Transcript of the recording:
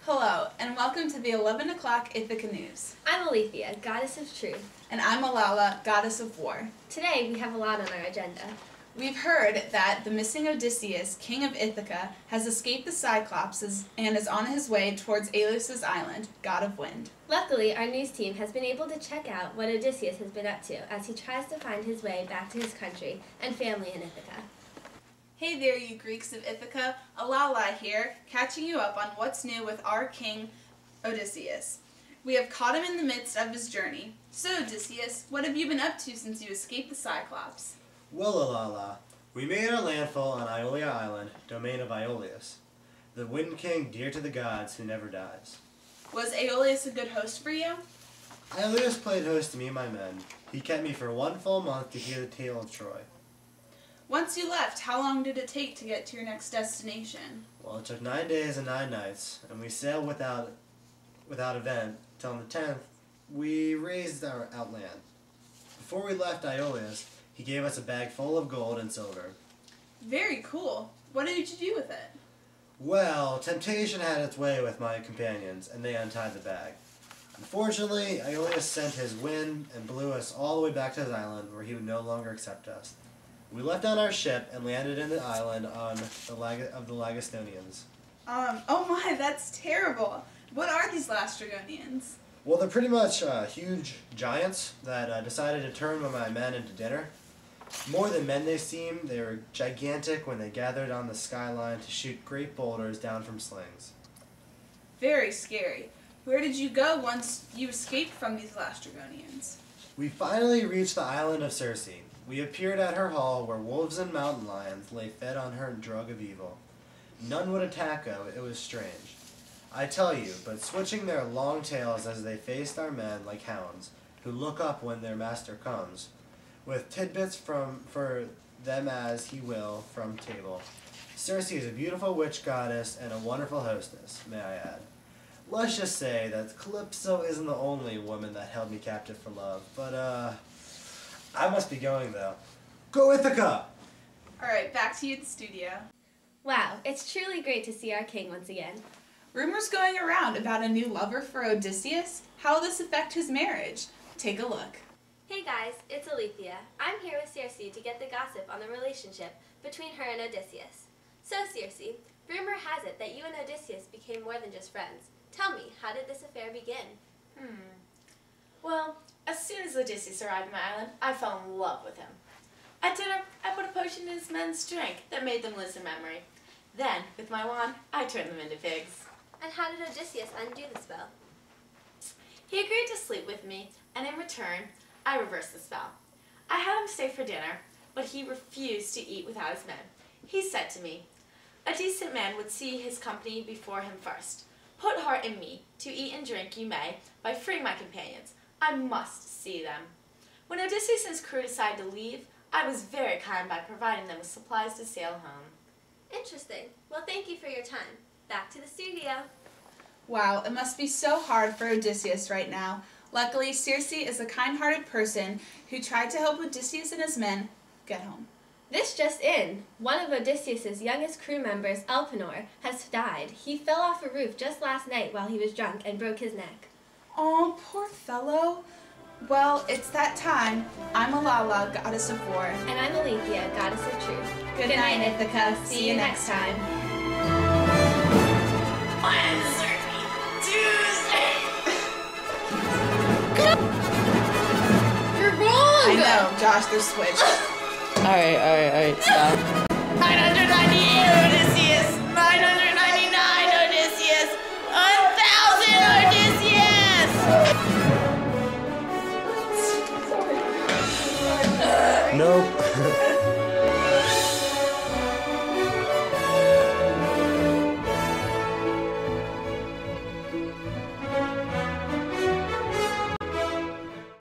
Hello, and welcome to the 11 o'clock Ithaca News. I'm Alethea, Goddess of Truth. And I'm Malala, Goddess of War. Today we have a lot on our agenda. We've heard that the missing Odysseus, king of Ithaca, has escaped the Cyclopses and is on his way towards Aeolus' island, god of wind. Luckily, our news team has been able to check out what Odysseus has been up to as he tries to find his way back to his country and family in Ithaca. Hey there, you Greeks of Ithaca, Alala here, catching you up on what's new with our king, Odysseus. We have caught him in the midst of his journey. So, Odysseus, what have you been up to since you escaped the Cyclops? Well, Alala, we made our landfall on Iolia Island, domain of Aeolus, the Wind King dear to the gods who never dies. Was Aeolus a good host for you? Aeolus played host to me and my men. He kept me for 1 full month to hear the tale of Troy. Once you left, how long did it take to get to your next destination? Well, it took 9 days and 9 nights, and we sailed without event till on the 10th we raised our outland. Before we left Aeolus, he gave us a bag full of gold and silver. Very cool. What did you do with it? Well, temptation had its way with my companions, and they untied the bag. Unfortunately, Aeolus sent his wind and blew us all the way back to his island, where he would no longer accept us. We left on our ship and landed in the island of the Lagostonians. Oh my, that's terrible. What are these Lastrygonians? Well, they're pretty much huge giants that decided to turn my men into dinner. More than men they seemed, they were gigantic when they gathered on the skyline to shoot great boulders down from slings. Very scary. Where did you go once you escaped from these Lastrygonians? We finally reached the island of Circe. We appeared at her hall where wolves and mountain lions lay fed on her drug of evil. None would attack her, it was strange. I tell you, but switching their long tails as they faced our men like hounds, who look up when their master comes, with tidbits for them as he will from table. Circe is a beautiful witch goddess and a wonderful hostess, may I add. Let's just say that Calypso isn't the only woman that held me captive for love, but I must be going though. Go Ithaca! Alright, back to you at the studio. Wow, it's truly great to see our king once again. Rumors going around about a new lover for Odysseus? How will this affect his marriage? Take a look. Hey guys, it's Alethea. I'm here with Circe to get the gossip on the relationship between her and Odysseus. So Circe, rumor has it that you and Odysseus became more than just friends. Tell me, how did this affair begin? Well, as soon as Odysseus arrived on my island, I fell in love with him. At dinner, I put a potion in his men's drink that made them lose their memory. Then, with my wand, I turned them into pigs. And how did Odysseus undo the spell? He agreed to sleep with me, and in return, I reversed the spell. I had him stay for dinner, but he refused to eat without his men. He said to me, "A decent man would see his company before him first. Put heart in me, to eat and drink you may, by freeing my companions. I must see them." When Odysseus and his crew decided to leave, I was very kind by providing them with supplies to sail home. Interesting. Well, thank you for your time. Back to the studio. Wow, it must be so hard for Odysseus right now. Luckily, Circe is a kind-hearted person who tried to help Odysseus and his men get home. This just in. One of Odysseus' youngest crew members, Elpenor, has died. He fell off a roof just last night while he was drunk and broke his neck. Oh, poor fellow. Well, it's that time. I'm Alala, Goddess of War. And I'm Alethea, Goddess of Truth. Good night, Ithaca. See you next time. Wednesday, Tuesday. You're wrong! I know, Josh, they're switched. Alright, stop. 998 Odysseus! 999 Odysseus! 1,000 Odysseus! Nope.